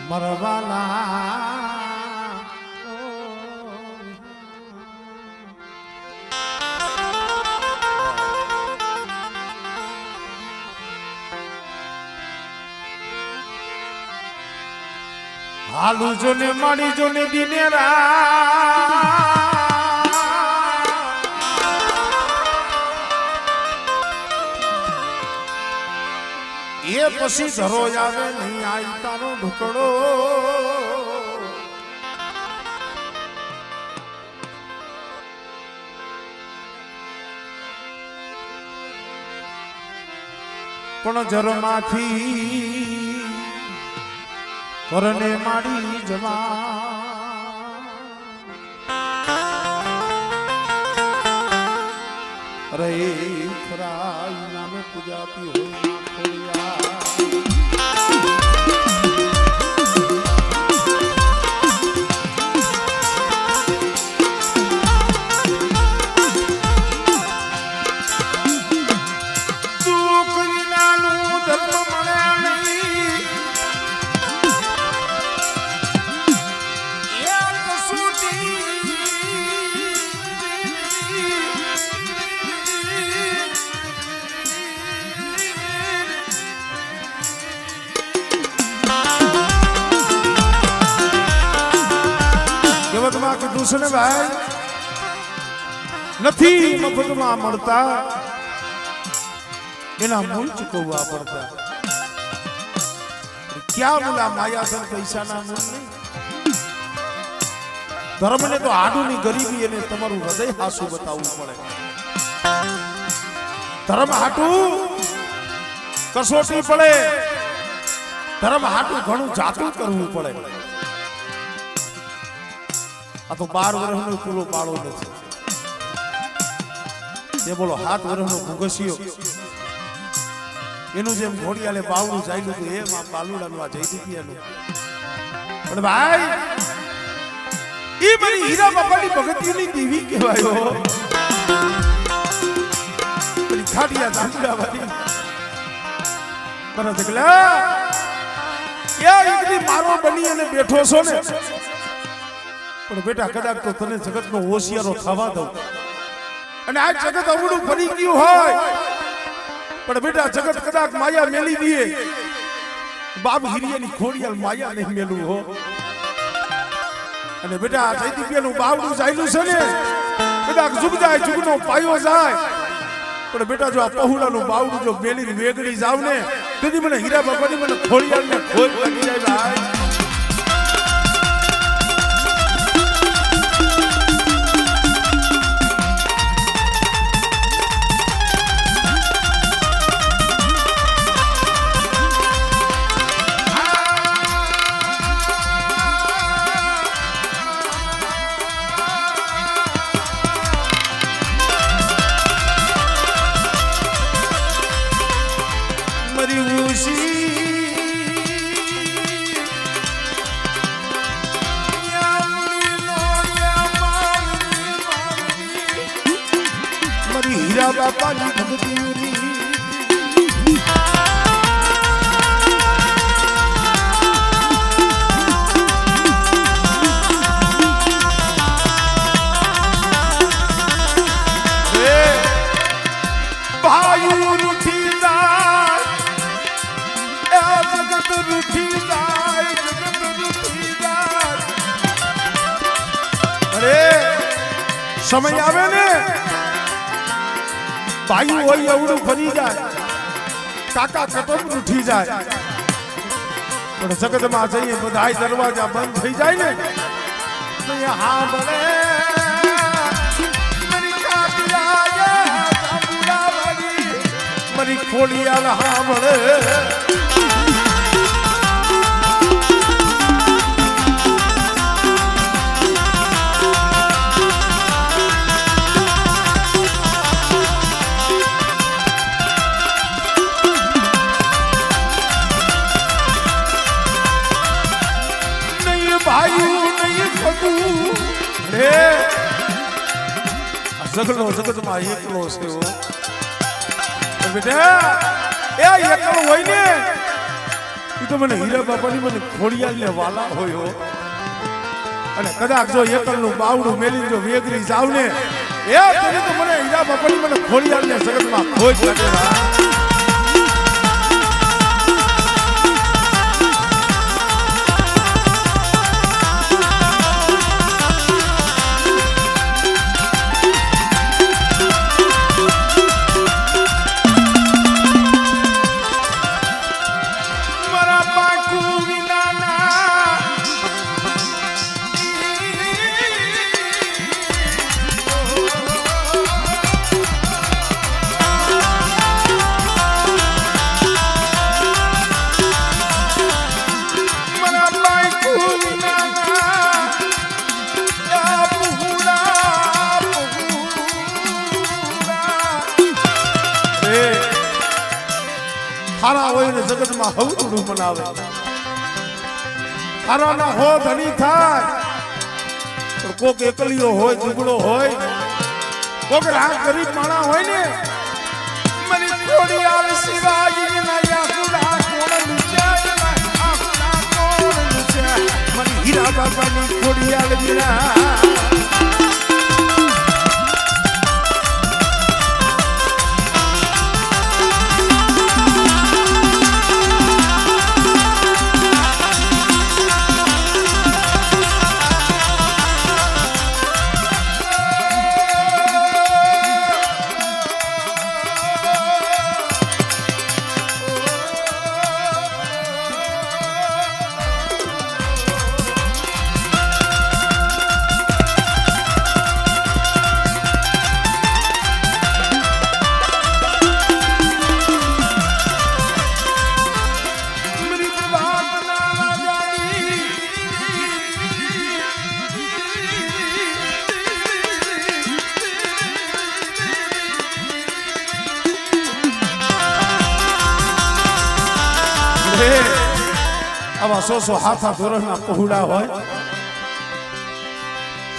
મરવાના હાલુ જો ને માડી જો ને દિનેરા એ પછી ધરો આવે નહીં આઈ તારો ઢુકડો પણ જરમાંથી કરને માડી જવા અરે ખરા નામે પૂજાતી હોય કીધું છે ને ભાઈ નથી મફતમાં મળતા એના મૂળ ચૂકવવા પડતા ક્યાં મૂલા માયાધન પૈસાના મૂળ નહીં ધર્મને તો આડુની ગરીબી અને તમારું હૃદય હાસું બતાવવું પડે ધર્મ હાટું કસોટી પડે ધર્મ હાટું ઘણું જાતું કરવું પડે આ તો 12 વર્ષનો પૂરો પાડો નથી એ બોલો 7 વર્ષનો ભૂગસ્યો એનું જેમ ઘોડિયાલે બાવડું ચાલ્યું હતું એમ આ બાલુડાનું આ જયદીપિયાનું પણ ભાઈ ઈ મારી હીરા બાપાની ભગતીની દેવી કહેવાયો પેલી ખાડિયા દાંડાવાળી પણ જગલા એ એકદી મારો બની અને બેઠો છો ને પણ બેટા કદાચ તો તને જગતનો હોશિયારો થવા દઉં અને આ જગત અવળું ફરી ગયું હોય પણ બેટા જગત કદાચ માયા મેલી દીએ બાપ હિરિયાની ખોડિયાલ માયા નહીં મેલું હો અને બેટા જયદીપિયાનું બાવડું ચાલ્યું છે ને કદાચ જુગ જાય જુગનો પાયો જાય પણ બેટા જો આ પહુડાનું બાવડું જો મેલી વેગડી જાવ ને તેથી મને હીરા બાપાની મને ખોડિયાલને ખોજ લાગી જાય ભાઈ હીરા બાપાની ભક્તિની ભાઈ રૂઠી જાય જગત રૂઠી જાય જગત રૂઠી જાય અરે સમય આવે ને ભાઈ હોય એવડું ફરી જાય કાકા કટમ ઉઠી જાય પણ જગતમાં જઈએ બધા દરવાજા બંધ થઈ જાય ને હા ભલે મારી ખોડિયાલ હા ભલે જગલો જગતમાં એકલો છે બેટા એ એકલો હોય ને એ તો મને હીરા બાપાની મને ખોડિયાલને વાલા હોય હો. અને કદાચ જો એકલનું બાવડું મેલી જો વેગરી જાવ ને એ તને તો મને હીરા બાપાની મને ખોડિયાલને જગતમાં ખોજ લાગે. હારા હોય ને જગતમાં હવડું મનાવે. હારાના હો ધણી થાય પણ કોક એકલીઓ હોય ઝૂગડો હોય કોક રાગ ગરીબ માણા હોય ને મને થોડી આવ શિવાજી ના યાકુડા કોણ લુચાય આખુડા કોણ લુચાય મને હીરા બાપાની થોડી આવ મીરા. આવા 100 હાથા ધોરણના પહોળા હોય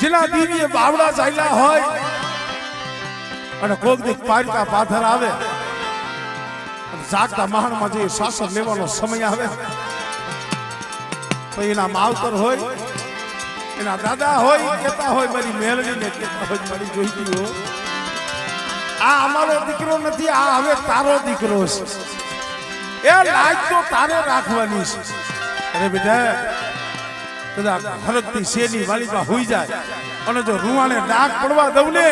જેના દીવીએ બાવડા ચાલ્યા હોય અને કોક દીક પારકા પાથર આવે અને જાગતા મહાણમાં જે શાસન લેવાનો સમય આવે તો એના માવતર હોય એના દાદા હોય કહેતા હોય મારી મેલડીને કહેતા હોય મારી જોઈતી હોય આ અમારો દીકરો નથી આ હવે તારો દીકરો છે એ લાજ તો તારે રાખવાની છે. અરે બેટા કદાચ હરકતી શેરની વાલીમાં હોઈ જાય અને જો રૂવાને ડાક પડવા દઉં ને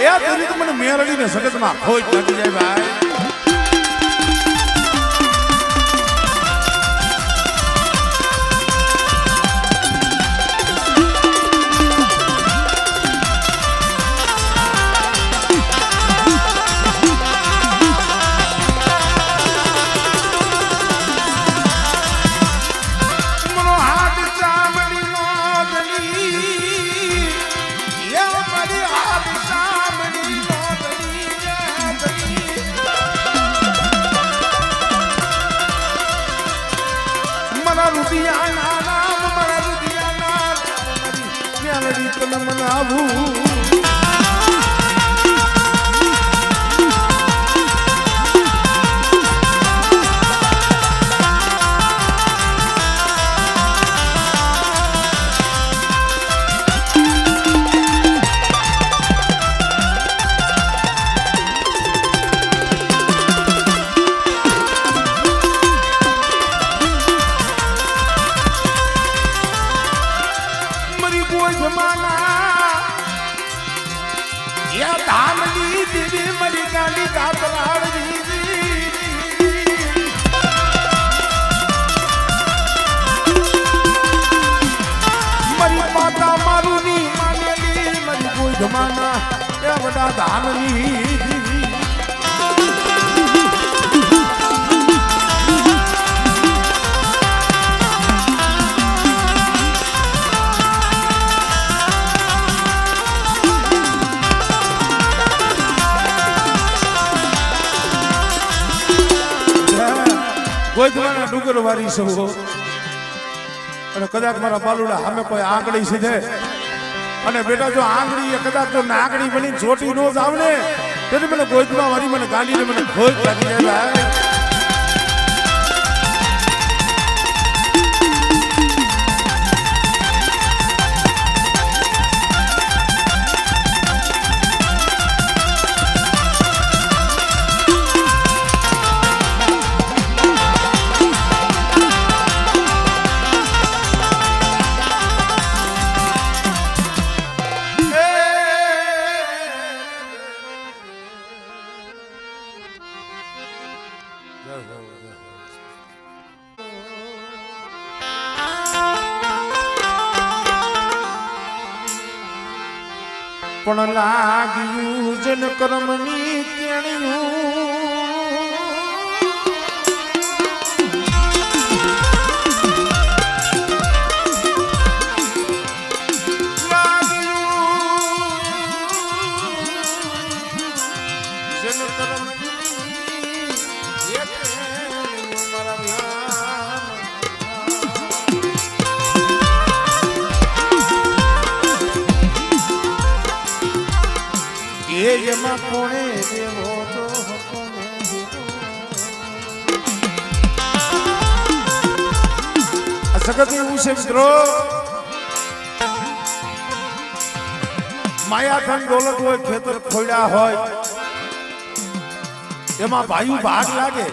એ તરી તો મને મેરડીને જગતમાં ખોજ લાગી જાય ભાઈ. જમાના એ વડા ધામની ગોધવાના ડુંગર વાળી સૌ અને કદાચ મારા બાલુડા સામે કોઈ આંગળી સીધે અને બેટા જો આંગળી કદાચ જો નાગડી બની ચોટી નો જાવ ને તેથી મને ગોધવા વાળી મને ગાંડીને મને ખોજ લાગી જાય ભાઈ. પણ લાગ્યું જન કર્મની કેણિયું એમાં કોણે દેવો તો કોને આ જગત એવું છે મિત્રો માયા ધન દોલત હોય ખેતર ખોડ્યા હોય એમાં ભાઈ ભાગ લાગે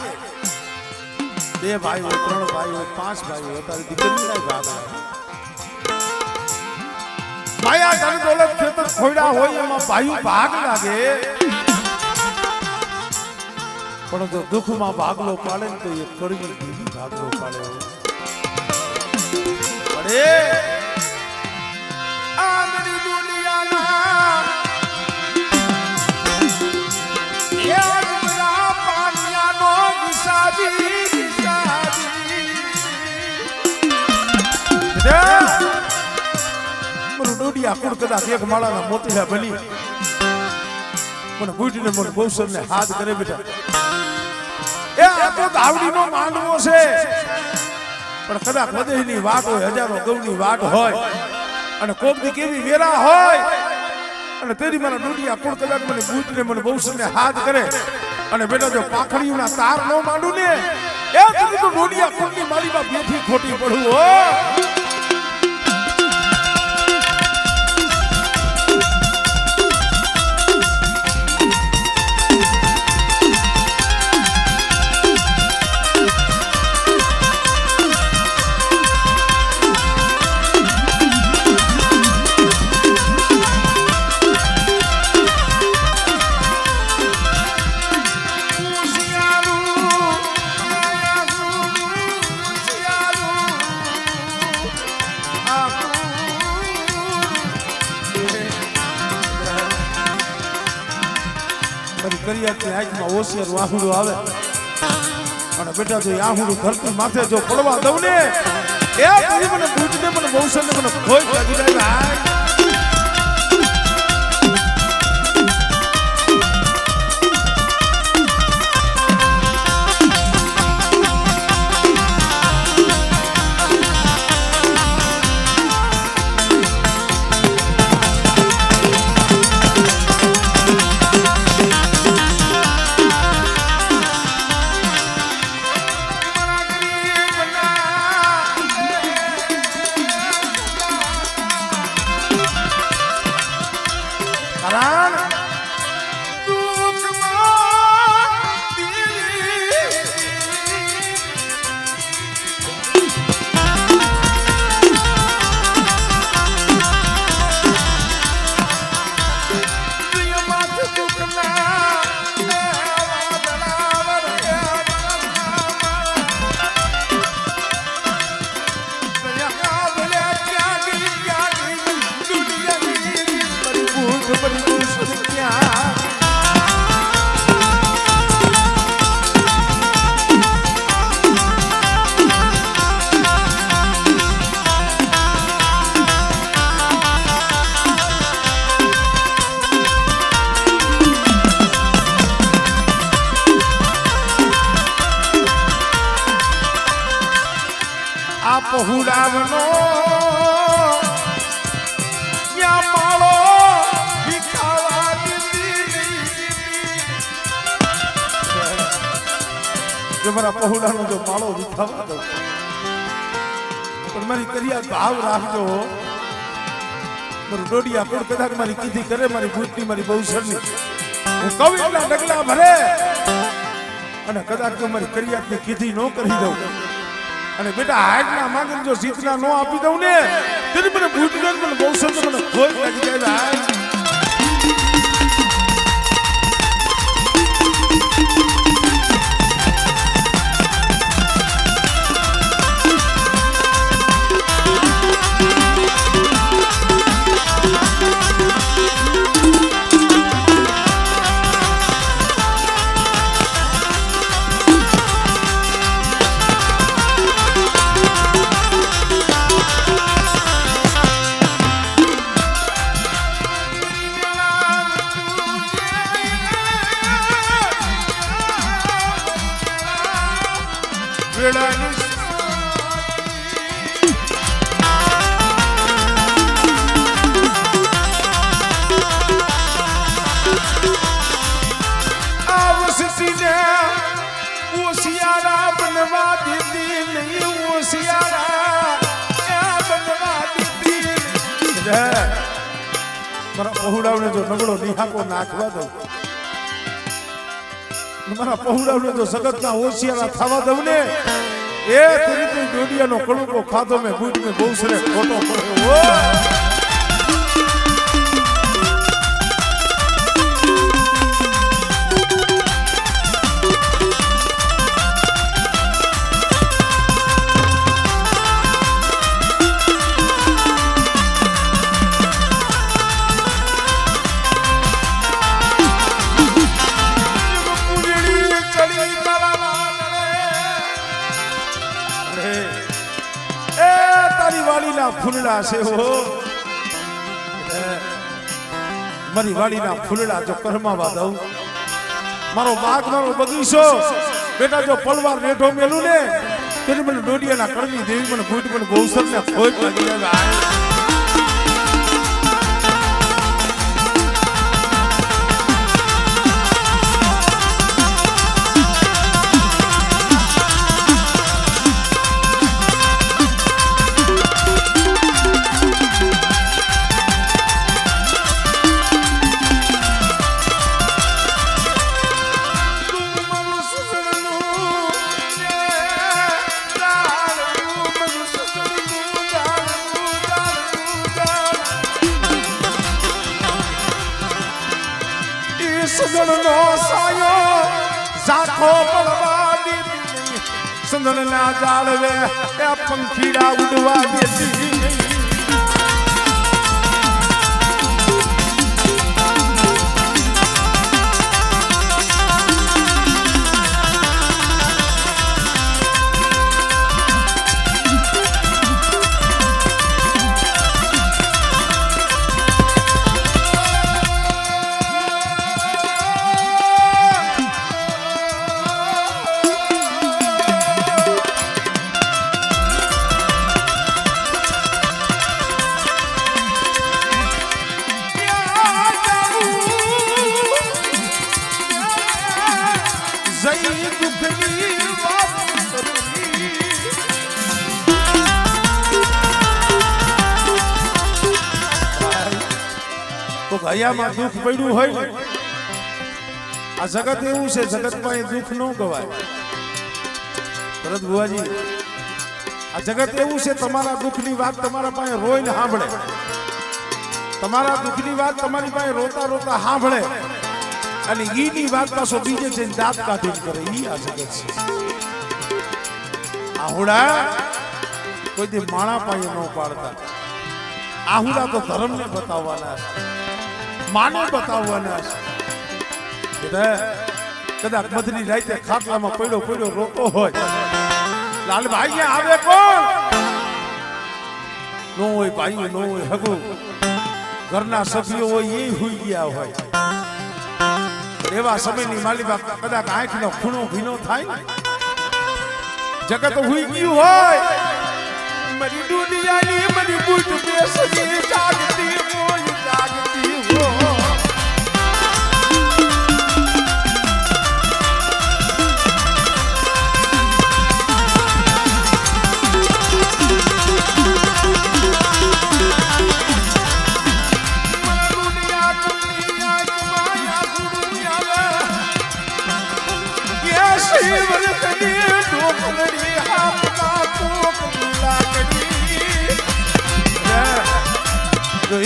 બે ભાઈ હોય ત્રણ ભાઈ હોય પાંચ ભાઈ હોય તારી દીકરીના ભાગ લાગે માયા ધન દોલત ખેતર ખોડ્યા હોય એમાં ભાઈ ભાગ લાગે પણ જો દુઃખમાં ભાગલો પાડે ને તો એ કડવી દીદી ભાગલો પાડે અરે આમની દુનિયાના એ અજમરા પાનિયાનો વિસાદી આકુડ કદાચ એક માળાના મોતીલા બની પણ બુઢીને મને બહુસરને હાથ કરે બેટા એ આ તો દાવડીનો માંડવો છે પણ કદાચ વધેની વાટ હોય હજારો ગૌની વાટ હોય અને કોકની કેવી વેરા હોય અને તેરી મારા ડોડિયા કુડ કદાચ મને બુઢીને મને બહુસરને હાથ કરે અને બેટા જો પાખડીઓના તાર ન માંડું ને એ તો ડોડિયા કુડની મારીમાં બેઠી ખોટી પડું હો આંખમાં હોશિયાર વાહુડું આવે અને બેટા જો આહુડું ધરતી માથે જો પડવા દઉં ને એ મને બુજને મને બહુસરને મને ખોઈ લાગી જાય પહુડાવનો યા માળો વિખાવા જો મારા પહુડાનો જો માળો વિખાવા દો પણ મારી કરિયા ભાવ રાખજો મારું ડોડિયા કોણ કદાચ મારી કીધી કરે મારી ભૂતની મારી બહુસરની હું કવિ એટલા ડગલા ભરે અને કદાચ જો મારી કરિયાતની કીધી ન કરી દઉં અને બેટા હાડના માંગે જો જીતના નો આપી દઉં ને તેની મને ભૂતગર મને બહુસર મને ખોઈ લાગી જાય મારા પહોળાવને જો નબળો નિહાકો નાખવા દઉં, મારા પહોળાવને જો જગતના હોશિયારા થવા દઉં ને, એ તરીકે દોડિયાનો કડુકો ખાધો મેં બૂટ મેં બહુ સરે ખોટો પડ્યો. ફૂલડા છે હો, મારી વાડીના ફૂલડા જો કરમાવા દઉં, મારો બાગ મારો બગીચો બેટા જો પલવાર રેઠો મેલું ને, તેની મને ડોડિયાના કડમી દેવી મને ભૂટ મને ગૌસર ને ખોટ લાગી જાય. સંદનનો સાયો ઝાખો પડવા દેતી, સંદનના જાળવે એ પંખીડા ઉડવા દેતી. હયામાં દુઃખ પડ્યું હોય ને, આ જગત એવું છે, જગતમાં એ દુઃખ ન ગવાય. ભરત બુવાજી, આ જગત એવું છે, તમારા દુઃખની વાત તમારા પાસે રોઈને સાંભળે, તમારા દુઃખની વાત તમારી પાસે રોતા રોતા સાંભળે, અને ઈની વાત પાછો બીજે જઈને દાંત કાઢીને કરે. ઈ આ જગત છે. આહુડા કોઈ દી માણા પાસે ન પાડતા. આહુડા તો ધર્મને બતાવવાના છે, માને બતાવવાના છે. કદાચ મધની રાતે ખાટલામાં પડ્યો પડ્યો રોતો હોય, લાલભાઈ આવે કોણ નો હોય, ભાઈ નો હોય, હગુ ઘરના સભ્યો હોય એ હુઈ ગયા હોય. એવા સમયની માલિકા કદાચ આંખનો ખૂણો ભીનો થાય, જગત હુઈ ગયું હોય, મારી દુનિયાની મારી બુટ બેસી જાગતી હોય, જાગતી હોય.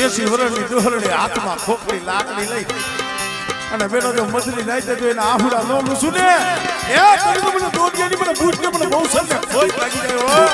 એસી વર્ષની દોહરણી હાથમાં ખોખરી લાકડી લઈ અને બેનો જો મધરી નાઈ તો એના આહુડા નો લૂસું ને, એ કરી તો મને દોડિયાની મને બૂટ ને મને બહુ સરને ખોઈ લાગી જાય.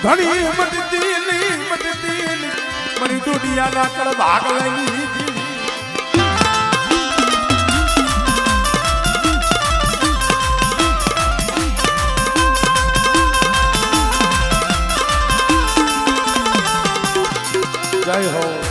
ઘણી મટતી મરી દુનિયાના કળ ભાગ લઈ જય હો